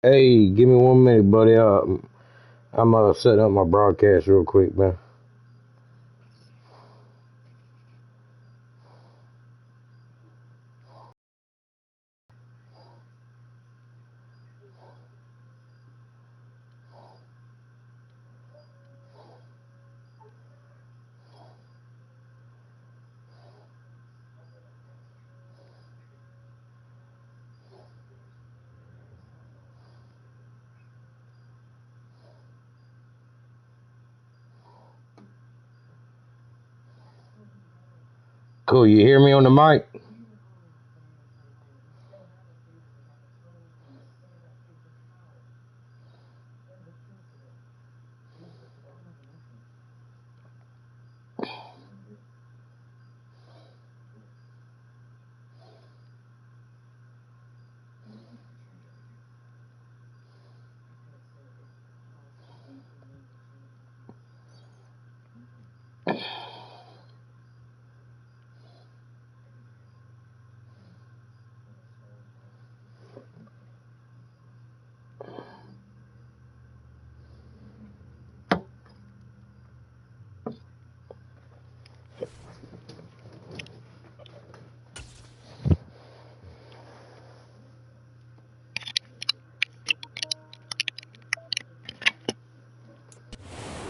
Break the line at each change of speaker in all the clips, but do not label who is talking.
Hey, give me 1 minute, buddy. I'm setting up my broadcast real quick, man. Cool. You hear me on the mic?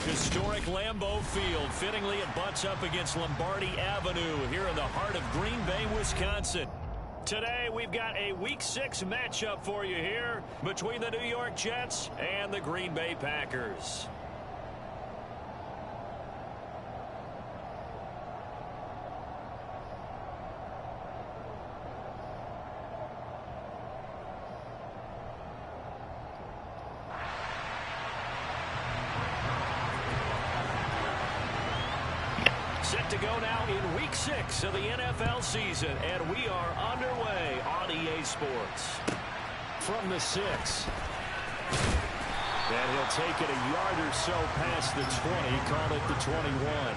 Historic Lambeau Field. Fittingly, it butts up against Lombardi Avenue here in the heart of Green Bay, Wisconsin. Today, we've got a Week 6 matchup for you here between the New York Jets and the Green Bay Packers. Set to go now in Week 6 of the NFL season, and we are underway on EA Sports. From the 6. And he'll take it a yard or so past the 20, call it the 21.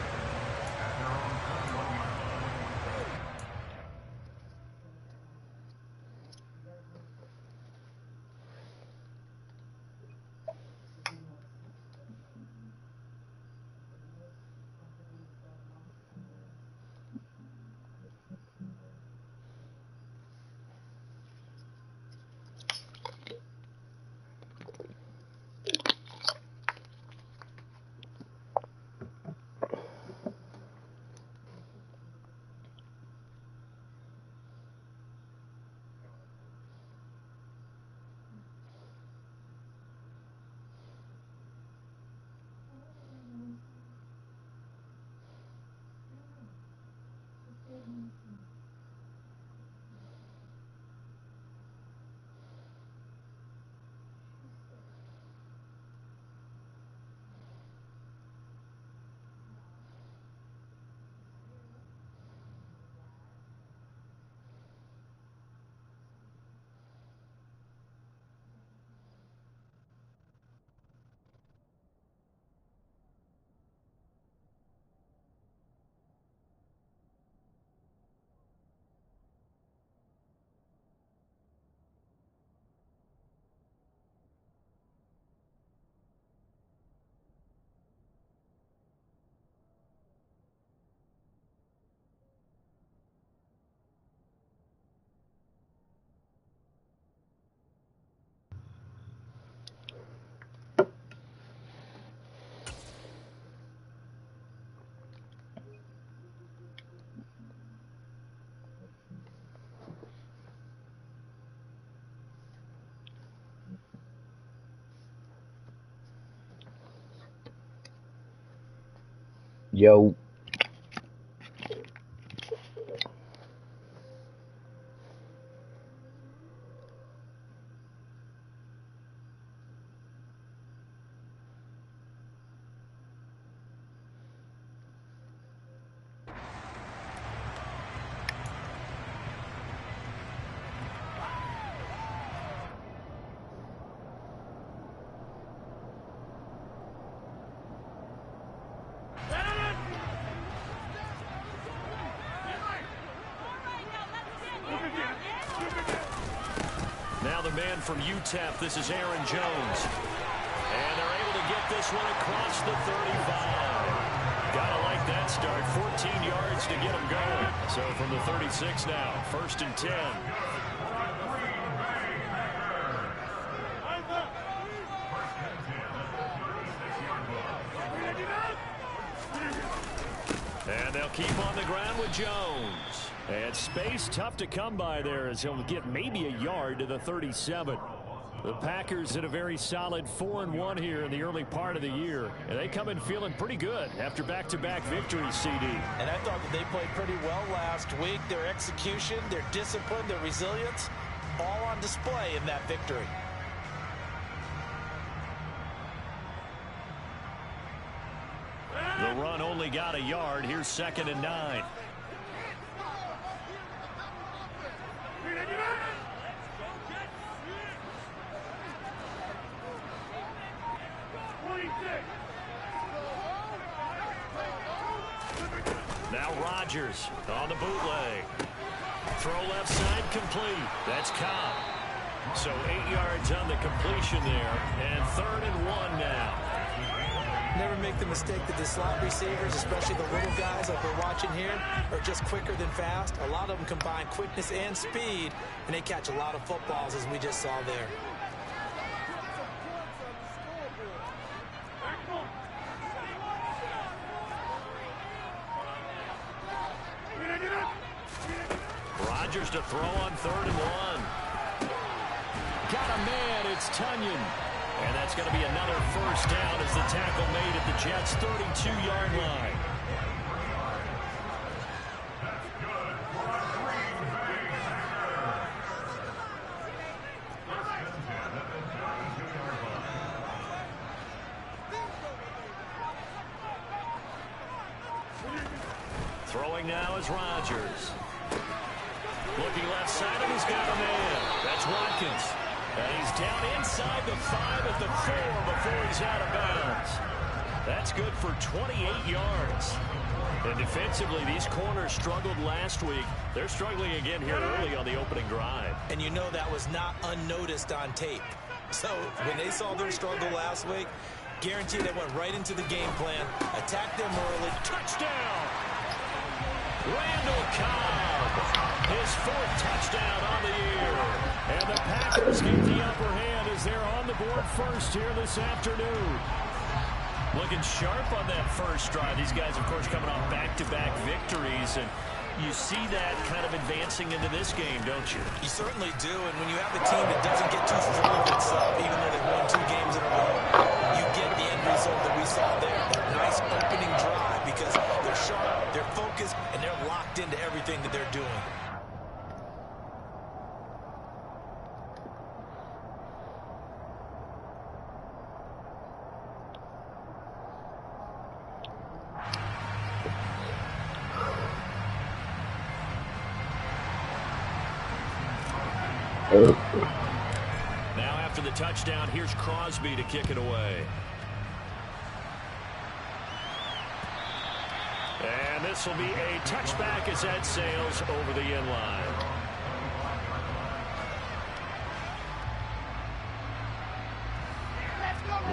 Yo.
man from UTEP. This is Aaron Jones. And they're able to get this one across the 35. Gotta like that start. 14 yards to get them going. So from the 36 now, 1st and 10. And they'll keep on the ground with Jones. And space tough to come by there as he'll get maybe a yard to the 37. The Packers had a very solid 4-1 here in the early part of the year. And they come in feeling pretty good after back-to-back victories, CD.
And I thought that they played pretty well last week. Their execution, their discipline, their resilience, all on display in that victory.
The run only got a yard. Here's 2nd and 9. Now Rodgers on the bootleg. Throw left side complete. That's Cobb. So 8 yards on the completion there. And 3rd and 1 now.
Never make the mistake that the slot receivers, especially the little guys like we're watching here, are just quicker than fast. A lot of them combine quickness and speed, and they catch a lot of footballs, as we just saw there.
Rodgers to throw on 3rd and 1. Got a man. It's Tunyon. And that's going to be another 1st down as the tackle made at the Jets' 32-yard line. Throwing now is Rodgers. Looking left side, and he's got a man. That's Watkins. And he's down inside the 5 at the 4 before he's out of bounds. That's good for 28 yards. And defensively, these corners struggled last week. They're struggling again here early on the opening drive.
And you know that was not unnoticed on tape. So when they saw their struggle last week, guaranteed they went right into the game plan, attacked them early.
Touchdown! Randall Cobb, his 4th touchdown on the year. And the Packers get the upper hand as they're on the board first here this afternoon. Looking sharp on that first drive. These guys, of course, coming off back-to-back victories. And you see that kind of advancing into this game, don't you?
You certainly do. And when you have a team that doesn't get too full of itself, even though they've won 2 games in a row, you get the end result that we saw there. That nice opening drive because they're sharp, they're focused, and they're locked into everything that they're doing.
Now after the touchdown, here's Crosby to kick it away. And this will be a touchback as that sails over the end line.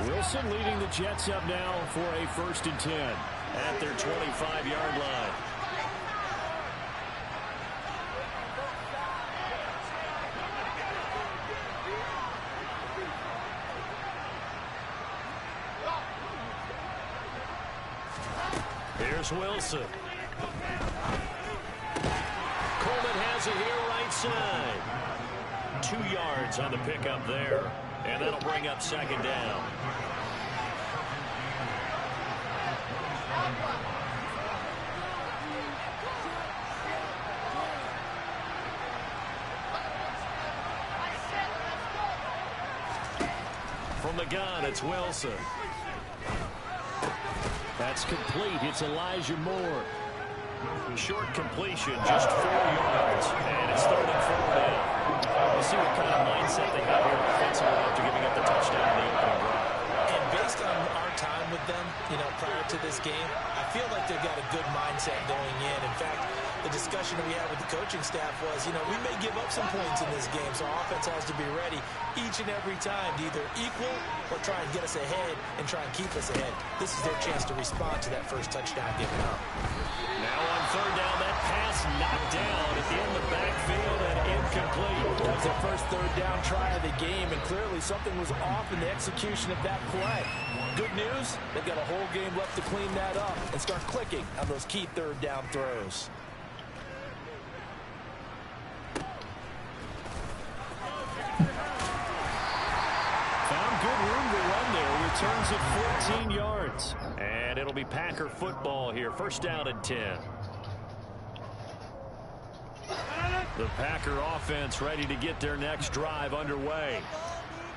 Wilson leading the Jets up now for a 1st and 10 at their 25-yard line. Here's Wilson. Coleman has it here right side. 2 yards on the pickup there. And that'll bring up 2nd down. From the gun, it's Wilson. That's complete. It's Elijah Moore. Short completion, just 4 yards. And it's 3rd and 4 now. We'll see what kind of mindset they have here offensively after giving up the touchdown in the opening drive.
And based on our time with them, prior to this game, I feel like they've got a good mindset going in. In fact, the discussion that we had with the coaching staff was, we may give up some points in this game, so our offense has to be ready each and every time to either equal or try and get us ahead and try and keep us ahead. This is their chance to respond to that first touchdown given up.
Now on third down, that pass knocked down in the backfield and incomplete.
That was their first third down try of the game, and clearly something was off in the execution of that play. Good news, they've got a whole game left to clean that up and start clicking on those key third down throws.
Found good room to run there. Returns at 14 yards. And it'll be Packer football here. First down and 10. The Packer offense ready to get their next drive underway.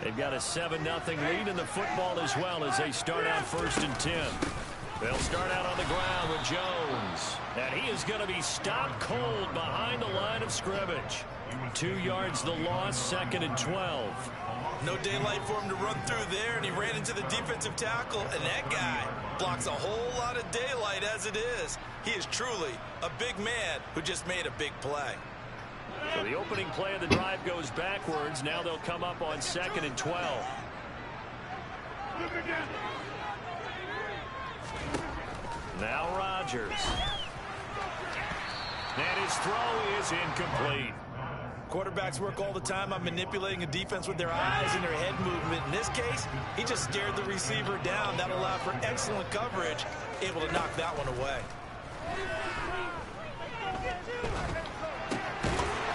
They've got a 7-0 lead in the football as well as they start out first and 10. They'll start out on the ground with Jones. And he is going to be stopped cold behind the line of scrimmage. 2 yards the loss, second and 12.
No daylight for him to run through there, and he ran into the defensive tackle, and that guy blocks a whole lot of daylight as it is. He is truly a big man who just made a big play.
So the opening play of the drive goes backwards. Now they'll come up on second and 12. Now Rodgers. And his throw is incomplete.
Quarterbacks work all the time on manipulating a defense with their eyes and their head movement. In this case, he just stared the receiver down. That allowed for excellent coverage, able to knock that one away.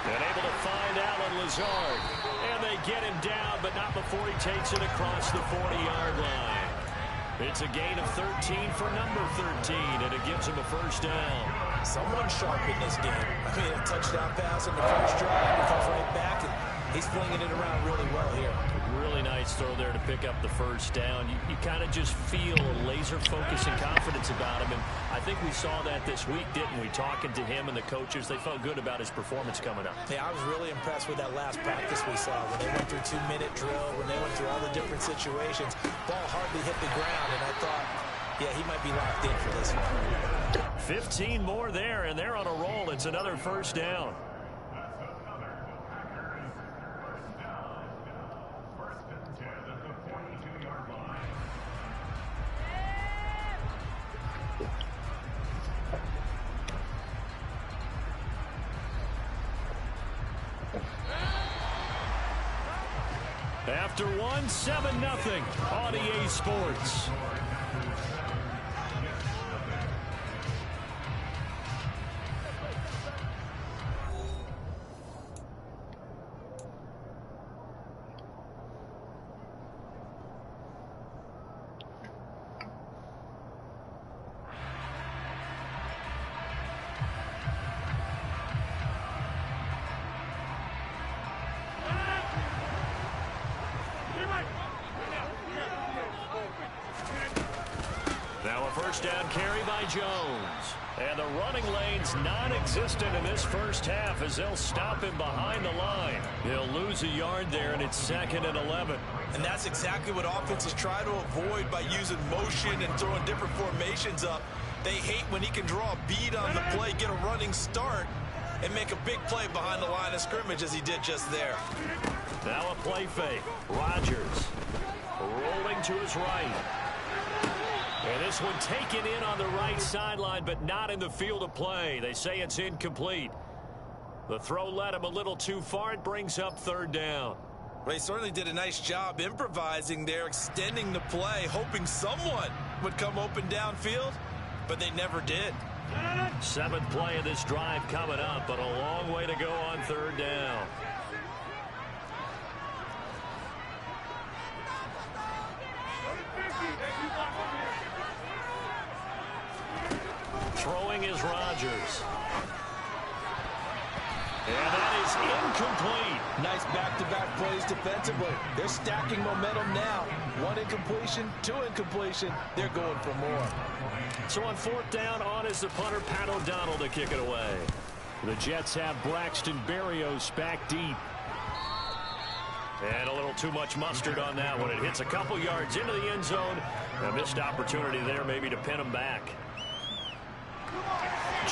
And able to find Allen Lazard. And they get him down, but not before he takes it across the 40-yard line. It's a gain of 13 for number 13, and it gives him a first down.
Someone sharp in this game. I mean, a touchdown pass in the first drive. He comes right back, and he's flinging it around really well here.
Really nice throw there to pick up the first down. You kind of just feel a laser focus and confidence about him, and I think we saw that this week, didn't we? Talking to him and the coaches, they felt good about his performance coming up.
Yeah, I was really impressed with that last practice we saw when they went through 2-minute drill, when they went through all the different situations. Ball hardly hit the ground, and I thought, yeah, he might be locked in for this one.
15 more there, and they're on a roll. It's another first down. After one, 7-0 on EA Sports. First down carry by Jones. And the running lane's non-existent in this first half as they'll stop him behind the line. He'll lose a yard there, and it's second and 11.
And that's exactly what offenses try to avoid by using motion and throwing different formations up. They hate when he can draw a bead on the play, get a running start, and make a big play behind the line of scrimmage as he did just there.
Now a play fake. Rodgers rolling to his right. And this one taken in on the right sideline, but not in the field of play. They say it's incomplete. The throw led him a little too far. It brings up third down.
Well, he certainly did a nice job improvising there, extending the play, hoping someone would come open downfield, but they never did.
Seventh play of this drive coming up, but a long way to go on third down. Throwing is Rodgers. And that is incomplete.
Nice back-to-back plays defensively. They're stacking momentum now. One incompletion, two incompletion. They're going for more.
So on fourth down, on is the punter, Pat O'Donnell, to kick it away. The Jets have Braxton Berrios back deep. And a little too much mustard on that one. It hits a couple yards into the end zone. A missed opportunity there maybe to pin him back.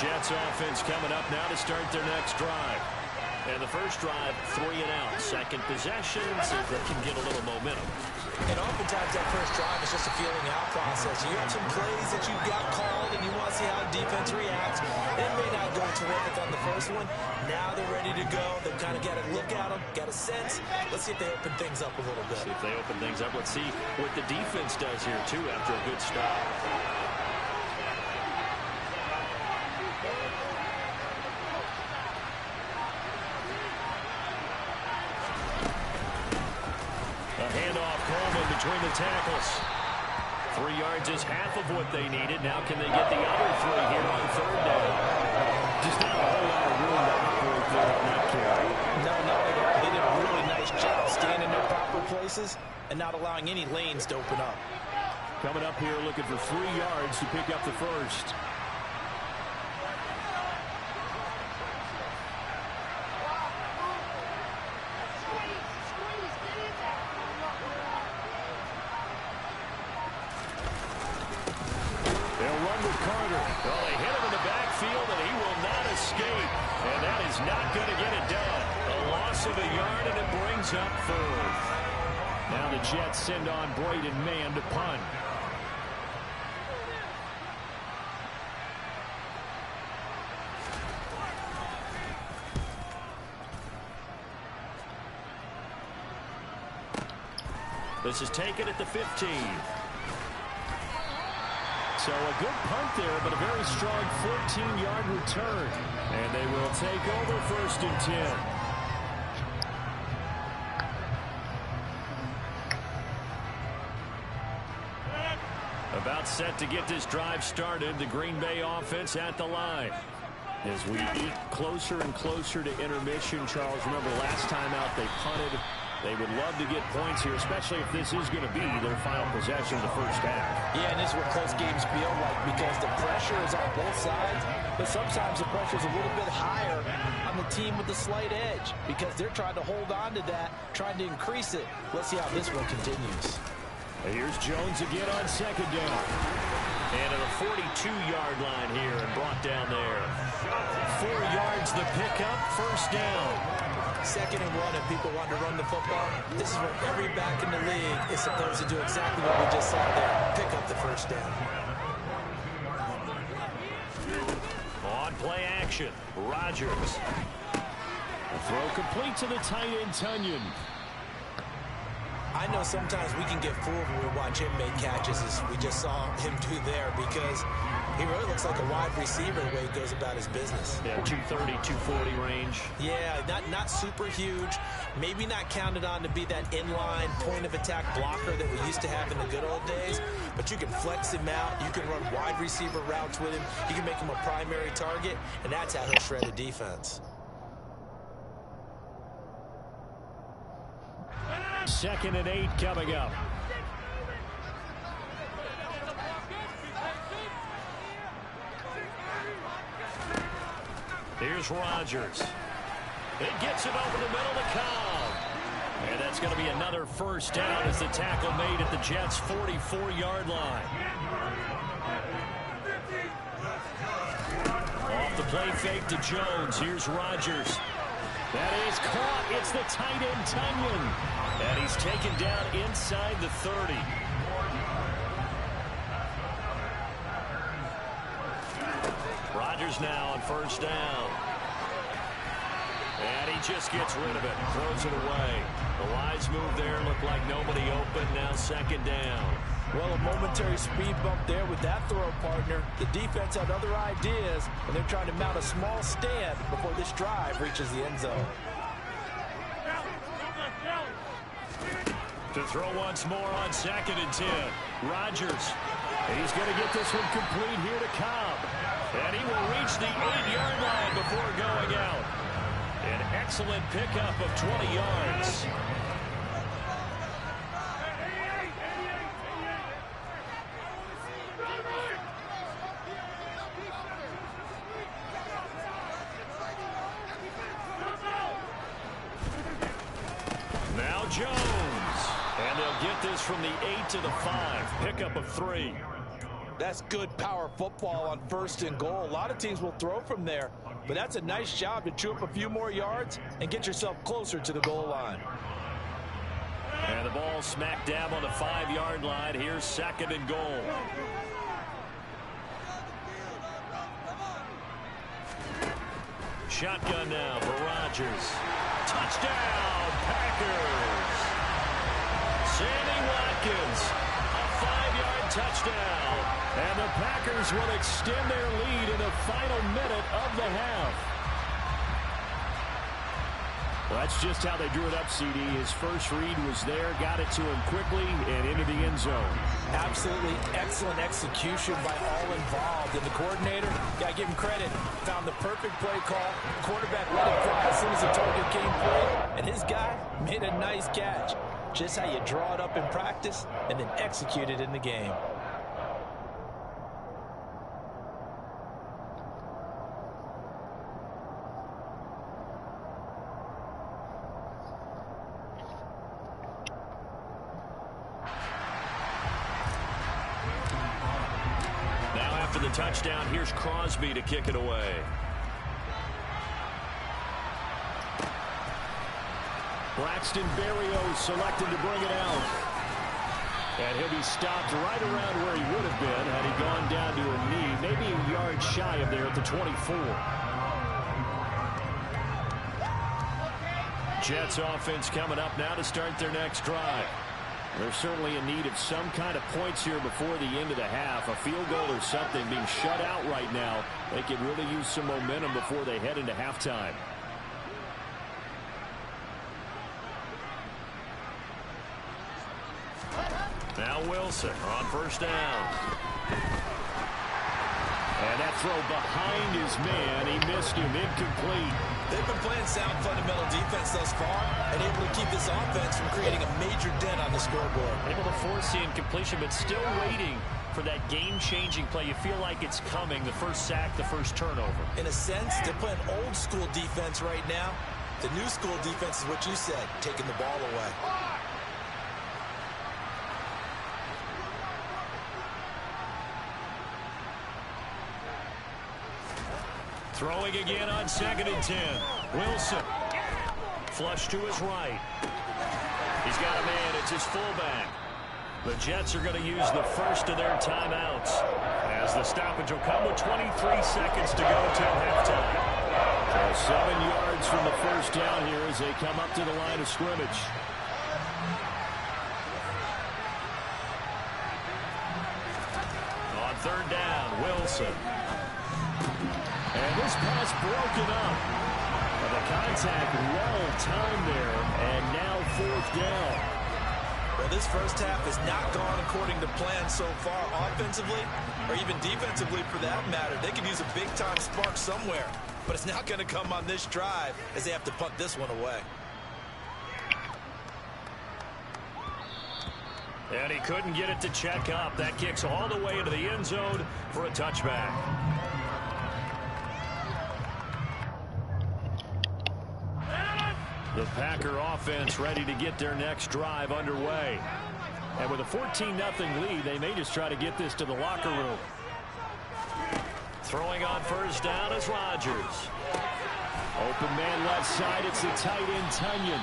Jets offense coming up now to start their next drive. And the first drive, 3 and out. Second possession, see if they can get a little momentum.
And oftentimes that first drive is just a feeling out process. You have some plays that you've got called, and you want to see how the defense reacts. It may not go terrific on the first one. Now they're ready to go. They've kind of got to look at them, got a sense. Let's see if they open things up a little bit.
See if they open things up. Let's see what the defense does here, too, after a good start. Between the tackles. 3 yards is half of what they needed. Now can they get the other 3 here on third down? Just not a whole lot of room to operate there on that carry.
No, they did a really nice job staying in their proper places and not allowing any lanes to open up.
Coming up here looking for 3 yards to pick up the first. Not going to get it done. A loss of a yard, and it brings up 4th. Now the Jets send on Braden Mann to punt. This is taken at the 15. So a good punt there, but a very strong 14-yard return. And they will take over 1st and 10. About set to get this drive started. The Green Bay offense at the line. As we eat closer and closer to intermission, Charles, remember last time out they punted. They would love to get points here, especially if this is going to be their final possession of the first half.
Yeah, and this is what close games feel like because the pressure is on both sides, but sometimes the pressure is a little bit higher on the team with the slight edge because they're trying to hold on to that, trying to increase it. Let's see how this one continues.
Here's Jones again on second down. And at a 42-yard line here and brought down there. 4 yards the pickup, first down.
2nd and 1, if people want to run the football, this is where every back in the league is supposed to do exactly what we just saw there. Pick up the first down.
On play action, Rodgers. A throw complete to the tight end, Tunyon.
I know sometimes we can get fooled when we watch him make catches as we just saw him do there because he really looks like a wide receiver the way he goes about his business.
Yeah, 230, 240 range.
Yeah, not super huge. Maybe not counted on to be that inline point of attack blocker that we used to have in the good old days, but you can flex him out. You can run wide receiver routes with him. You can make him a primary target, and that's how he'll shred a defense.
2nd and 8 coming up. Here's Rodgers. It gets it over the middle to Cobb. And that's going to be another first down as the tackle made at the Jets' 44-yard line. Off the play fake to Jones. Here's Rodgers. That is caught. It's the tight end, Tunyon. And he's taken down inside the 30. Rodgers now on first down. And he just gets rid of it. Throws it away. The wise move there. Looked like nobody open. Now 2nd down.
Well, a momentary speed bump there with that throw, partner. The defense had other ideas, and they're trying to mount a small stand before this drive reaches the end zone.
To throw once more on 2nd and 10. Rodgers. He's going to get this one complete here to Cobb. And he will reach the 8-yard line before going out. An excellent pickup of 20 yards. Now Jones. And they'll get this from the 8 to the 5. Pickup of 3.
That's good power football on 1st and goal. A lot of teams will throw from there, but that's a nice job to chew up a few more yards and get yourself closer to the goal line.
And the ball smack dab on the 5-yard line. Here's 2nd and goal. Shotgun now for Rodgers. Touchdown, Packers. Sammy Watkins, a 5-yard touchdown. And the Packers will extend their lead in the final minute of the half. Well, that's just how they drew it up, CD. His first read was there, got it to him quickly, and into the end zone. Absolutely excellent execution by all involved. And the coordinator, got to give him credit, found the perfect play call. Quarterback let it fly as soon as the target came free, and his guy made a nice catch. Just how you draw it up in practice and then execute it in the game. The touchdown. Here's Crosby to kick it away. Braxton Berrios selected to bring it out. And he'll be stopped right around where he would have been had he gone down to a knee, maybe a yard shy of there at the 24. Jets offense coming up now to start their next drive. They're certainly in need of some kind of points here before the end of the half. A field goal or something. Being shut out right now, they could really use some momentum before they head into halftime. Now Wilson on 1st down. And that throw behind his man. He missed him. Incomplete. They've been playing sound fundamental defense thus far and able to keep this offense from creating a major dent on the scoreboard. Able to force the incompletion, but still waiting for that game-changing play. You feel like it's coming, the first sack, the first turnover. In a sense, they're playing old-school defense right now. The new-school defense is what you said, taking the ball away. Throwing again on 2nd and 10. Wilson. Flush to his right. He's got a man. It's his fullback. The Jets are going to use the first of their timeouts as the stoppage will come with 23 seconds to go till halftime. So 7 yards from the first down here as they come up to the line of scrimmage. On 3rd down, Wilson. And this pass broken up. Well, the contact well timed there, and now 4th down. Well, this first half has not gone according to plan so far offensively, or even defensively for that matter. They could use a big-time spark somewhere, but it's not going to come on this drive as they have to punt this one away. And he couldn't get it to check up. That kicks all the way into the end zone for a touchback. The Packer offense ready to get their next drive underway. And with a 14-0 lead, they may just try to get this to the locker room. Throwing on 1st down is Rodgers. Open man left side, it's the tight end Tunyon.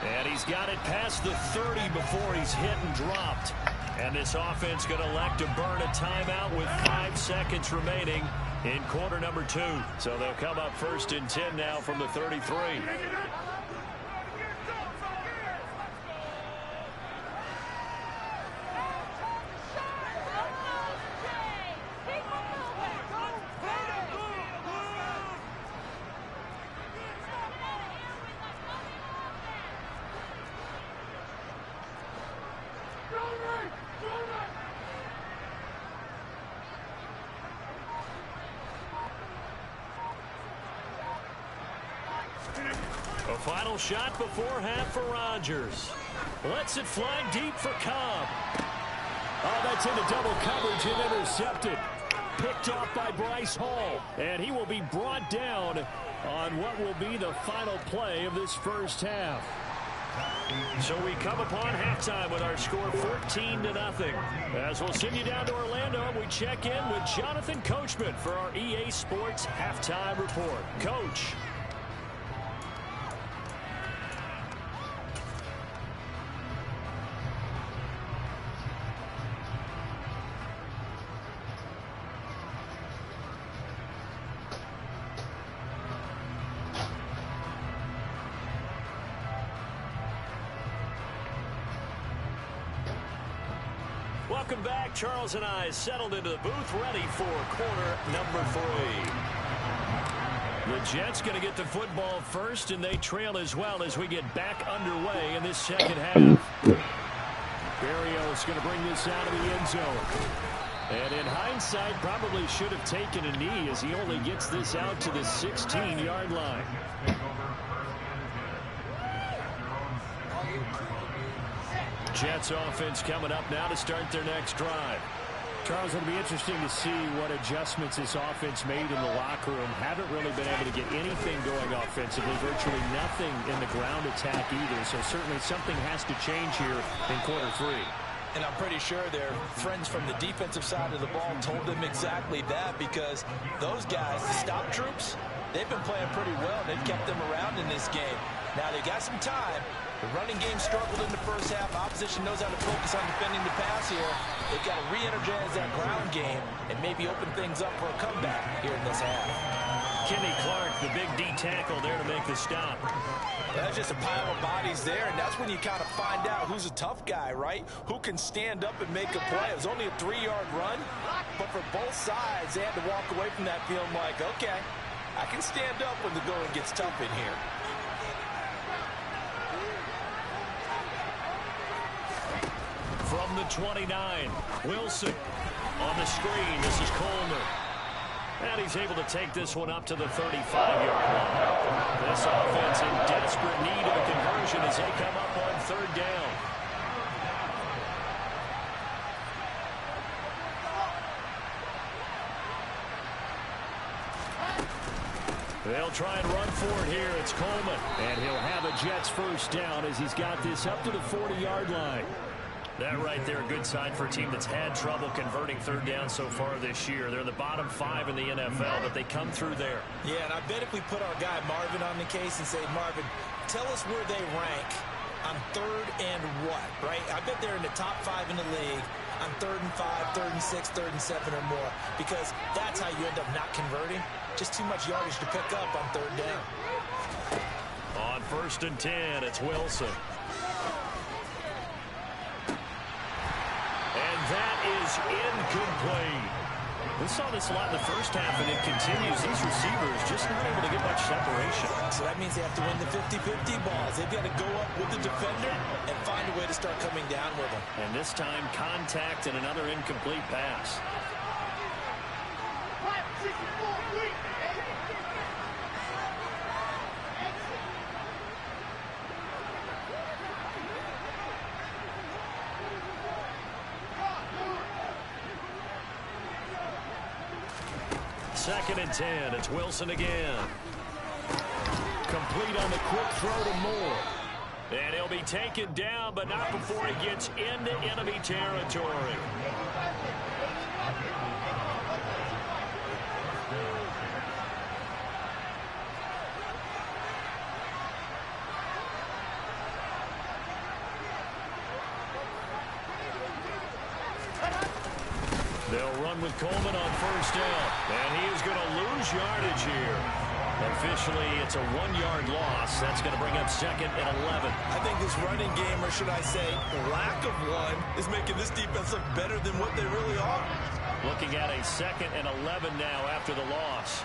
And he's got it past the 30 before he's hit and dropped. And this offense going to elect to burn a timeout with 5 seconds remaining in quarter number 2. So they'll come up 1st and 10 now from the 33. A final shot before half for Rodgers. Lets it fly deep for Cobb. Oh, that's into double coverage and intercepted. Picked off by Bryce Hall. And he will be brought down on what will be the final play of this first half. So we come upon halftime with our score 14-0. As we'll send you down to Orlando, we check in with Jonathan Coachman for our EA Sports Halftime Report. Coach. Welcome back. Charles and I settled into the booth, ready for quarter number 3. The Jets going to get the football first, and they trail as well as we get back underway in this second half. Berrios going to bring this out of the end zone. And in hindsight, probably should have taken a knee as he only gets this out to the 16-yard line. Jets offense coming up now to start their next drive. Charles, it'll be interesting to see what adjustments this offense made in the locker room. Haven't really been able to get anything going offensively, virtually nothing in the ground attack either. So certainly something has to change here in quarter 3.
And I'm pretty sure their friends from the defensive side of the ball told them exactly that, because those guys, the stop troops, they've been playing pretty well. They've kept them around in this game. Now they got some time. The running game struggled in the first half. Opposition knows how to focus on defending the pass here. They've got to re-energize that ground game and maybe open things up for a comeback here in this half.
Kenny Clark, the big D tackle there to make the stop.
That's just a pile of bodies there, and that's when you kind of find out who's a tough guy, right? Who can stand up and make a play. It was only a 3-yard run, but for both sides, they had to walk away from that feeling like, okay, I can stand up when the going gets tough in here.
From the 29, Wilson on the screen. This is Coleman. And he's able to take this one up to the 35-yard line. This offense in desperate need of a conversion as they come up on third down. They'll try and run for it here. It's Coleman. And he'll have a Jets first down as he's got this up to the 40-yard line. That right there, a good sign for a team that's had trouble converting third down so far this year. They're in the bottom 5 in the NFL, but they come through there.
Yeah, and I bet if we put our guy Marvin on the case and say, Marvin, tell us where they rank on third and what, right? I bet they're in the top 5 in the league on 3rd and 5, 3rd and 6, 3rd and 7 or more, because that's how you end up not converting. Just too much yardage to pick up on third down.
On 1st and 10, it's Wilson. And that is incomplete. We saw this a lot in the first half, and it continues. These receivers just not able to get much separation.
So that means they have to win the 50-50 balls. They've got to go up with the defender and find a way to start coming down with them.
And this time, contact and another incomplete pass. Second and 10. It's Wilson again. Complete on the quick throw to Moore. And he'll be taken down, but not before he gets into enemy territory. They'll run with Coleman on first down. And he is going to lose yardage here. Officially, it's a 1-yard loss. That's going to bring up 2nd and 11.
I think this running game, or should I say lack of one, is making this defense look better than what they really are.
Looking at a 2nd and 11 now after the loss.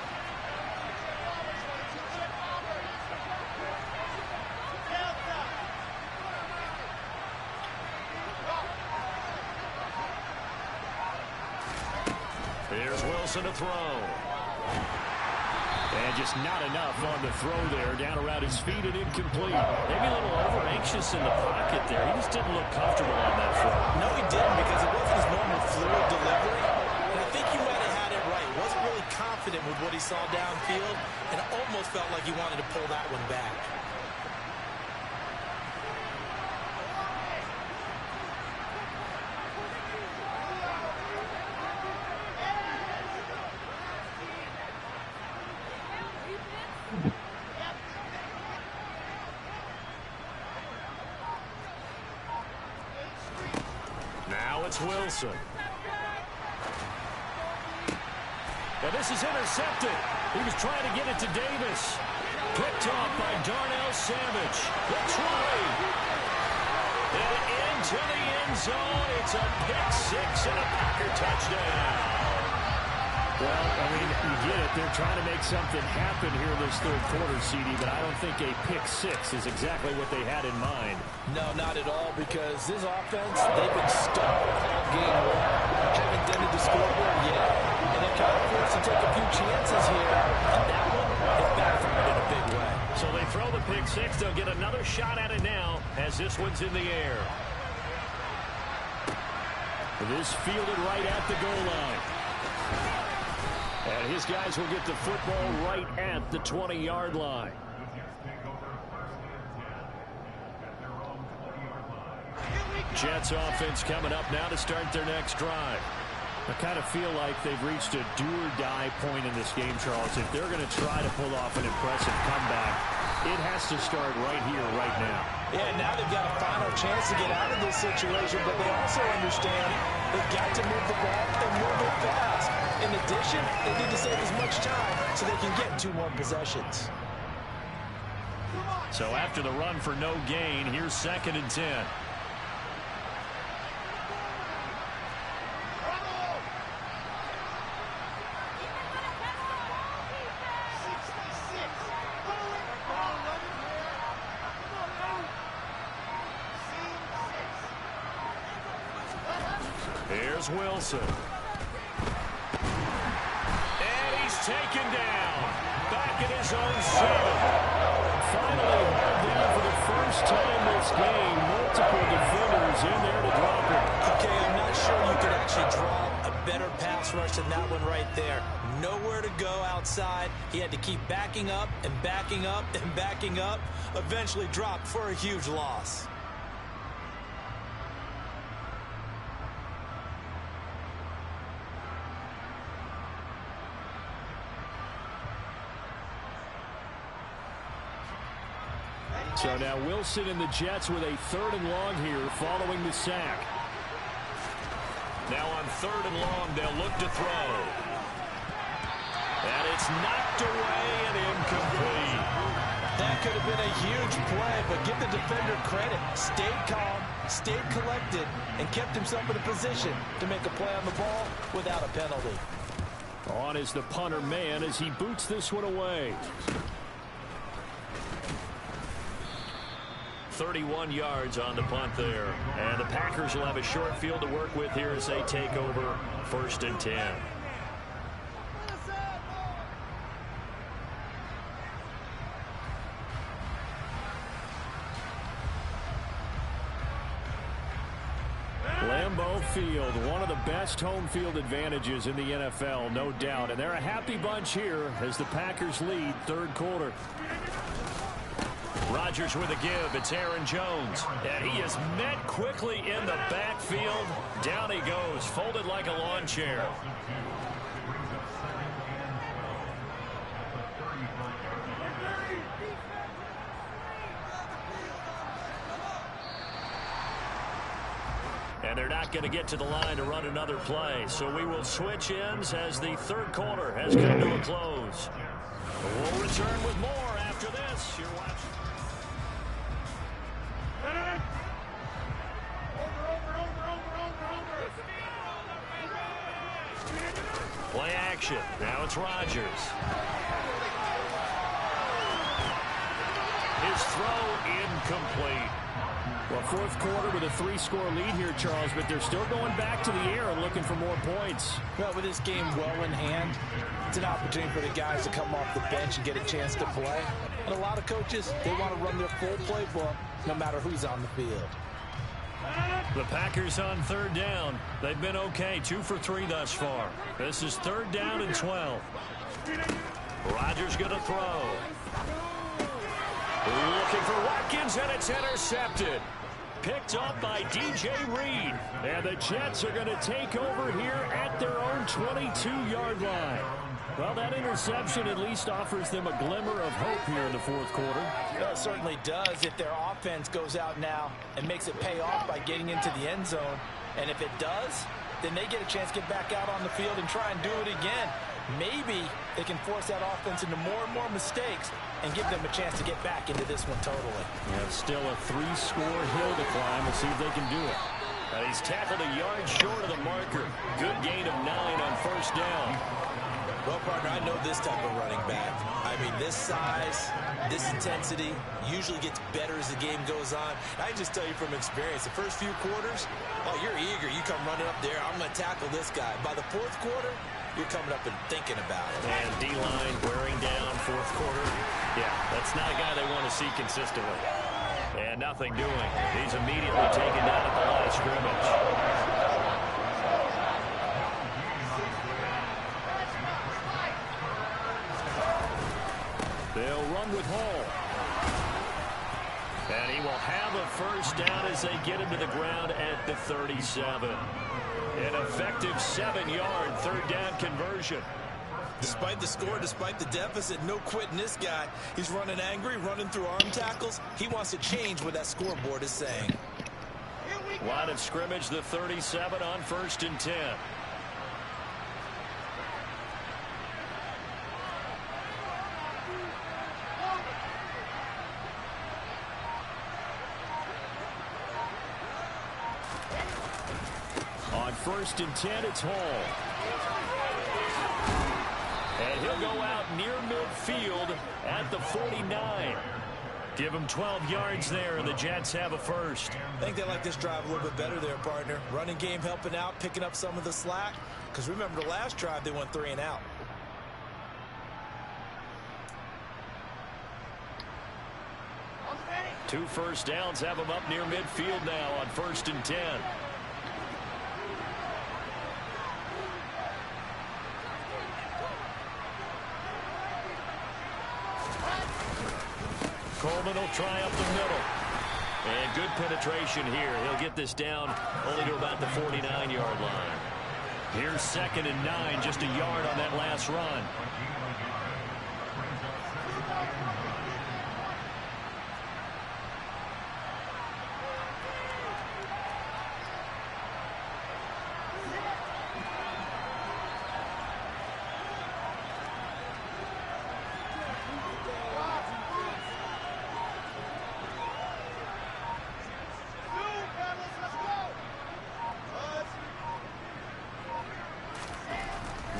Here's Wilson to throw. And just not enough on the throw there. Down around his feet and incomplete. Maybe a little over-anxious in the pocket there. He just didn't look comfortable on that throw.
No, he didn't, because it wasn't his normal fluid delivery. And I think he might have had it right. He wasn't really confident with what he saw downfield, and it almost felt like he wanted to pull that one back.
it's Wilson. And this is intercepted. He was trying to get it to Davis. Picked off by Darnell Savage. The try. And into the end zone. It's a pick-6 and a Packer touchdown.
Well, I mean, you get it. They're trying to make something happen here in this third quarter, CD, but I don't think a pick-6 is exactly what they had in mind.
No, not at all, because this offense, they've been stuck all game long. Haven't dented the scoreboard yet. And they're kind of forced to take a few chances here. And that one, it backfired in a big way.
So they throw the pick-6. They'll get another shot at it now as this one's in the air.
This fielded right at the goal line.
And his guys will get the football right at the 20-yard line. Jets offense coming up now to start their next drive.
I kind of feel like they've reached a do-or-die point in this game, Charles. If they're going to try to pull off an impressive comeback, it has to start right here, right now.
Yeah, now they've got a final chance to get out of this situation, but they also understand they've got to move the ball and move it fast. In addition, they need to save as much time so they can get 2 more possessions.
So after the run for no gain, here's 2nd and 10. Here's Wilson. And he's taken down. Back at his own 7.
Finally hauled down for the first time this game. Multiple defenders in there to drop it.
Okay, I'm not sure you could actually draw a better pass rush than that one right there. Nowhere to go outside. He had to keep backing up and backing up and backing up. Eventually dropped for a huge loss.
So now Wilson and the Jets with a 3rd and long here following the sack.
Now on 3rd and long, they'll look to throw. And it's knocked away and incomplete.
That could have been a huge play, but give the defender credit. Stayed calm, stayed collected, and kept himself in a position to make a play on the ball without a penalty.
On is the punter man as he boots this one away.
31 yards on the punt there. And the Packers will have a short field to work with here as they take over 1st and 10.
Lambeau Field, one of the best home field advantages in the NFL, no doubt. And they're a happy bunch here as the Packers lead 3rd quarter.
Rodgers with a give. It's Aaron Jones. And he is met quickly in the backfield. Down he goes, folded like a lawn chair. And they're not going to get to the line to run another play. So we will switch ends as the 3rd quarter has come to a close. We'll return with more after this. You're watching. Play action. Now it's Rodgers. His throw incomplete.
Well, 4th quarter with a 3-score lead here, Charles, but they're still going back to the air and looking for more points.
Well, with this game well in hand, it's an opportunity for the guys to come off the bench and get a chance to play. And a lot of coaches, they want to run their full playbook no matter who's on the field.
The Packers on 3rd down. They've been okay, 2 for 3 thus far. This is 3rd down and 12. Rodgers going to throw. Looking for Watkins, and it's intercepted. Picked up by DJ Reed.
And the Jets are going to take over here at their own 22-yard line. Well, that interception at least offers them a glimmer of hope here in the 4th quarter.
It certainly does if their offense goes out now and makes it pay off by getting into the end zone.
And if it does, then they get a chance to get back out on the field and try and do it again. Maybe they can force that offense into more and more mistakes and give them a chance to get back into this one totally.
Yeah, still a 3-score hill to climb. We'll see if they can do it. He's tackled a yard short of the marker. Good gain of 9 on first down.
Well, partner, I know this type of running back. I mean, this size, this intensity usually gets better as the game goes on. I can just tell you from experience, the first few quarters, oh, you're eager. You come running up there, I'm going to tackle this guy. By the fourth quarter, you're coming up and thinking about it.
And D-line wearing down fourth quarter. Yeah, that's not a guy they want to see consistently. And nothing doing. He's immediately taken down at the line of scrimmage. They'll run with Hall. And he will have a first down as they get him to the ground at the 37. An effective 7-yard third down conversion.
Despite the score, despite the deficit, no quitting this guy. He's running angry, running through arm tackles. He wants to change what that scoreboard is saying.
Line of scrimmage, the 37 on 1st and 10. On 1st and 10, it's Hall. And he'll go out near midfield at the 49. Give him 12 yards there, and the Jets have a first.
I think they like this drive a little bit better there, partner. Running game helping out, picking up some of the slack. Because remember, the last drive, they went 3 and out.
Two first downs have him up near midfield now on 1st and 10. Coleman will try up the middle. And good penetration here. He'll get this down only to about the 49-yard line. Here's 2nd and 9, just a yard on that last run.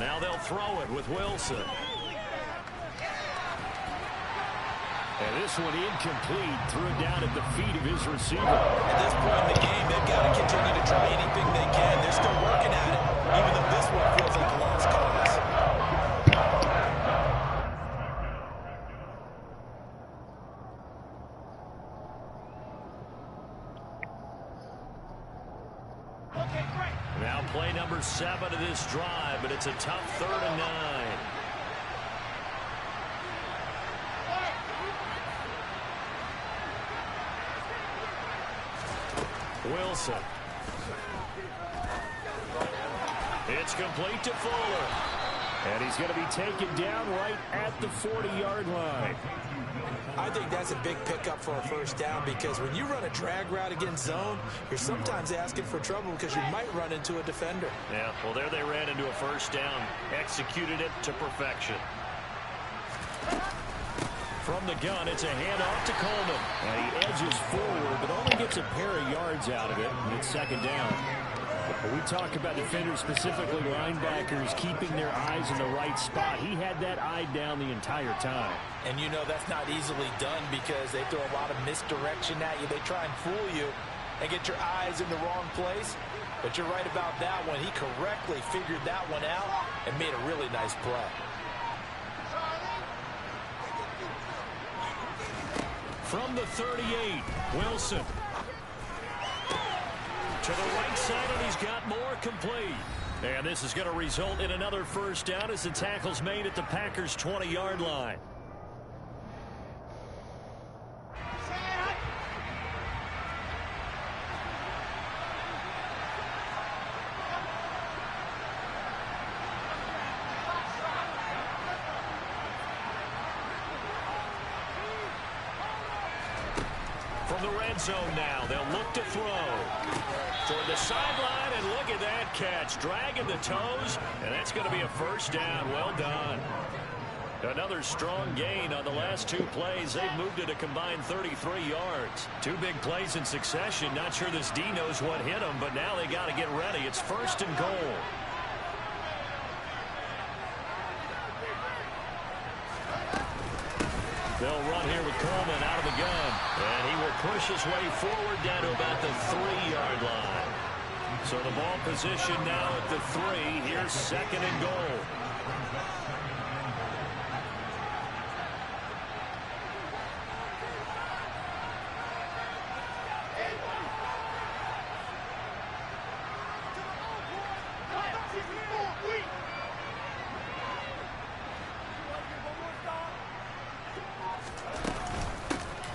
Now they'll throw it with Wilson. And this one incomplete. Threw it down at the feet of his receiver.
At this point in the game, they've got to continue to try anything they can. They're still working at it, even though this one feels like a lost cause.
Now play number 7 of this drive, but it's a tough 3rd and 9. Wilson. It's complete to Fuller. And he's going to be taken down right at the 40-yard line.
I think that's a big pickup for a first down because when you run a drag route against zone, you're sometimes asking for trouble because you might run into a defender.
Yeah, well, there they ran into a first down. Executed it to perfection. From the gun, it's a handoff to Coleman. And he edges forward, but only gets a pair of yards out of it. And it's 2nd down. When we talk about defenders, specifically linebackers, keeping their eyes in the right spot, he had that eye down the entire time.
And you know that's not easily done because they throw a lot of misdirection at you. They try and fool you and get your eyes in the wrong place. But you're right about that one. He correctly figured that one out and made a really nice play.
From the 38, Wilson. To the right side, and he's got more complete. And this is going to result in another first down as the tackle's made at the Packers' 20-yard line. From the red zone now, they'll look to throw. Toward the sideline, and look at that catch. Dragging the toes, and that's going to be a first down. Well done. Another strong gain on the last 2 plays. They've moved it a combined 33 yards. 2 big plays in succession. Not sure this D knows what hit them, but now they got to get ready. It's first and goal. They'll run here with Coleman out of the gun. And he will push his way forward down to about the 3-yard line. So the ball position now at the 3. Here's second and goal.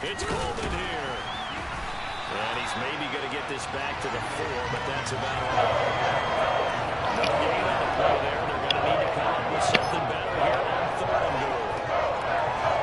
It's Coleman here. And he's maybe going to get this back to the 4, but that's about all. No gain on the play there. They're going to need to come up with something better here on third and goal.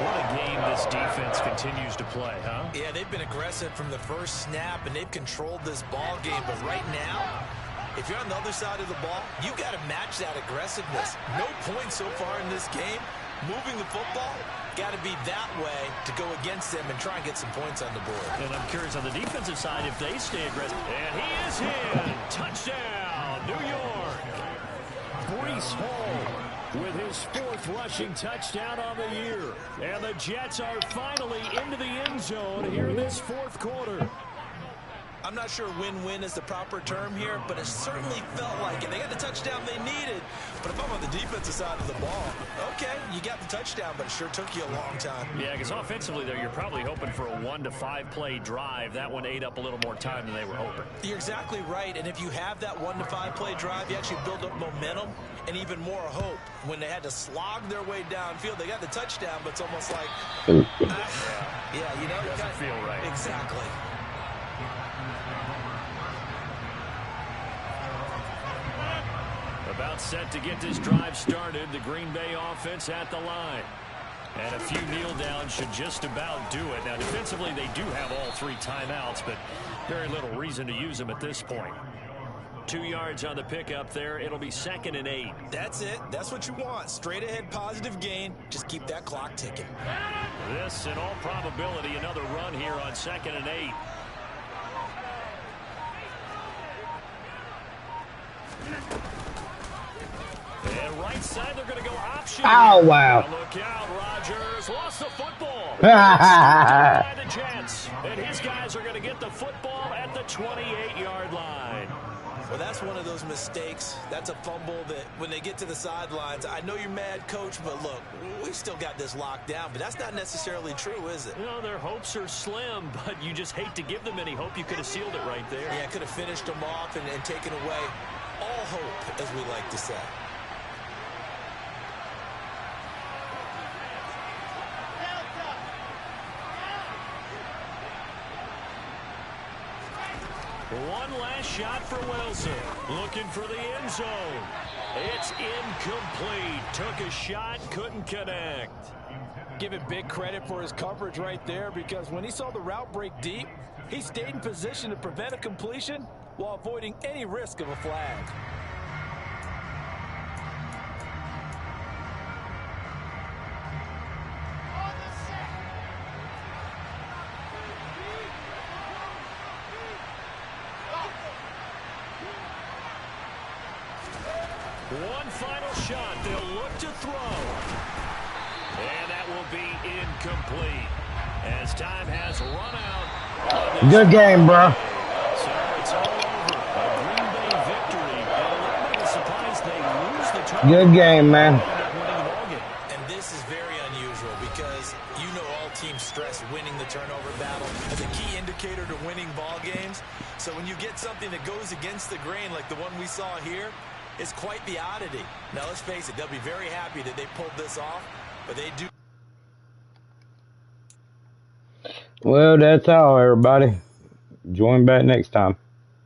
What a game this defense continues to play, huh?
Yeah, they've been aggressive from the first snap, and they've controlled this ball game. But right now, if you're on the other side of the ball, you got to match that aggressiveness. No points so far in this game. Moving the football, got to be that way to go against them and try and get some points on the board.
And I'm curious on the defensive side if they stay aggressive. And he is in. Touchdown, New York. Breece Hall with his 4th rushing touchdown on the year. And the Jets are finally into the end zone here in this 4th quarter.
I'm not sure win-win is the proper term here, but it certainly felt like it. They got the touchdown they needed. But if I'm on the defensive side of the ball, okay, you got the touchdown, but it sure took you a long time.
Yeah, because offensively there, you're probably hoping for a 1 to 5 play drive. That one ate up a little more time than they were hoping.
You're exactly right, and if you have that 1 to 5 play drive, you actually build up momentum and even more hope. When they had to slog their way downfield, they got the touchdown, but it's almost like, yeah, you know,
it doesn't feel right.
Exactly.
About set to get this drive started. The Green Bay offense at the line. And a few kneel downs should just about do it. Now, defensively, they do have all 3 timeouts, but very little reason to use them at this point. 2 yards on the pickup there. It'll be 2nd and 8.
That's it. That's what you want. Straight ahead, positive gain. Just keep that clock ticking.
This, in all probability, another run here on 2nd and 8. And right side, they're going to go option.
Oh, wow.
Now look out, Rodgers. Lost the football. By the Jets. And his guys are going to get the football at the 28-yard line.
Well, that's one of those mistakes. That's a fumble that when they get to the sidelines, I know you're mad, Coach, but look, we've still got this locked down. But that's not necessarily true, is it?
You know, their hopes are slim, but you just hate to give them any hope. You could have sealed it right there.
Yeah, could have finished them off and taken away all hope, as we like to say.
One last shot for Wilson. Looking for the end zone. It's incomplete. Took a shot, couldn't connect.
Give it big credit for his coverage right there, because when he saw the route break deep, he stayed in position to prevent a completion while avoiding any risk of a flag.
One final shot. They'll look to throw. And that will be incomplete as time has run out.
Good game, bro.
So it's all over. A Green Bay victory. And a little bit of a surprise they lose the turnover.
Good game, man.
And this is very unusual because you know all teams stress winning the turnover battle as a key indicator to winning ball games. So when you get something that goes against the grain like the one we saw here, it's quite the oddity. Now, let's face it, they'll be very happy that they pulled this off, but they do.
Well, that's all, everybody. Join back next time.